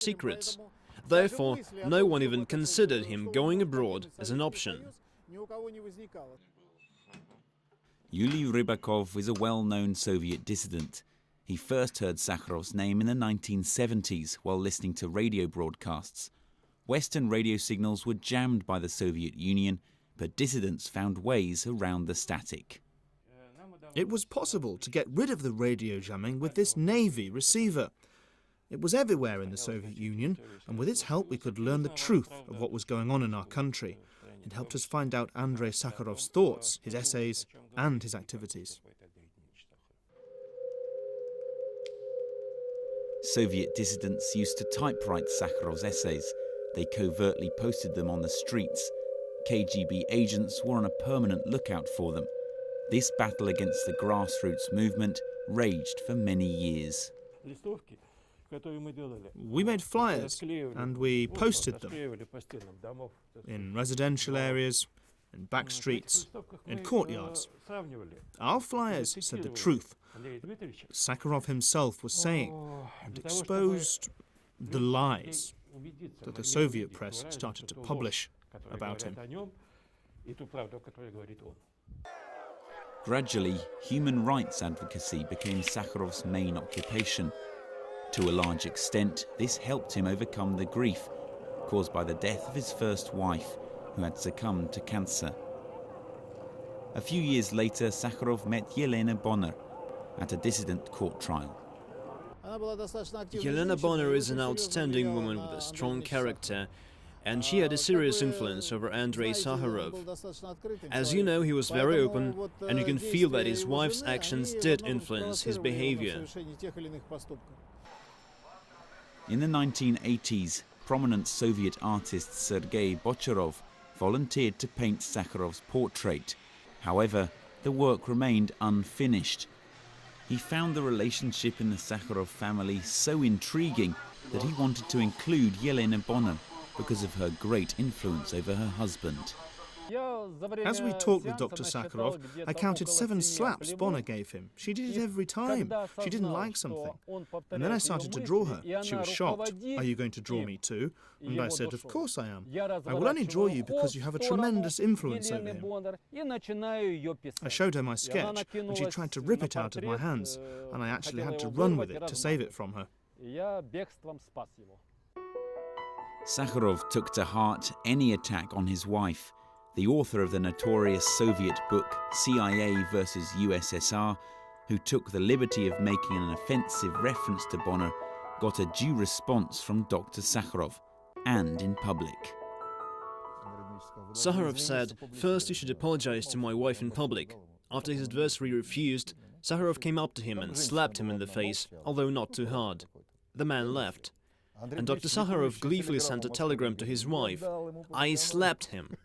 secrets. Therefore, no one even considered him going abroad as an option. Yuri Rybakov is a well-known Soviet dissident. He first heard Sakharov's name in the 1970s while listening to radio broadcasts. Western radio signals were jammed by the Soviet Union, but dissidents found ways around the static. It was possible to get rid of the radio jamming with this Navy receiver. It was everywhere in the Soviet Union, and with its help we could learn the truth of what was going on in our country. It helped us find out Andrei Sakharov's thoughts, his essays, and his activities. Soviet dissidents used to typewrite Sakharov's essays. They covertly posted them on the streets. KGB agents were on a permanent lookout for them. This battle against the grassroots movement raged for many years. We made flyers and we posted them in residential areas, in back streets, in courtyards. Our flyers said the truth. Sakharov himself was saying, and exposed the lies that the Soviet press started to publish about him. Gradually, human rights advocacy became Sakharov's main occupation. To a large extent, this helped him overcome the grief caused by the death of his first wife, who had succumbed to cancer. A few years later, Sakharov met Yelena Bonner at a dissident court trial. Yelena Bonner is an outstanding woman with a strong character, and she had a serious influence over Andrei Sakharov. As you know, he was very open, and you can feel that his wife's actions did influence his behavior. In the 1980s, prominent Soviet artist Sergei Bocharov volunteered to paint Sakharov's portrait. However, the work remained unfinished. He found the relationship in the Sakharov family so intriguing that he wanted to include Yelena Bonner because of her great influence over her husband. As we talked with Dr. Sakharov, I counted 7 slaps Bonner gave him. She did it every time. She didn't like something. And then I started to draw her. She was shocked. "Are you going to draw me too?" And I said, "Of course I am. I will only draw you because you have a tremendous influence over him." I showed her my sketch, and she tried to rip it out of my hands, and I actually had to run with it to save it from her. Sakharov took to heart any attack on his wife. The author of the notorious Soviet book CIA versus USSR, who took the liberty of making an offensive reference to Bonner, got a due response from Dr. Sakharov, and in public. Sakharov said, "First you should apologize to my wife in public." After his adversary refused, Sakharov came up to him and slapped him in the face, although not too hard. The man left, and Dr. Sakharov gleefully sent a telegram to his wife, "I slapped him."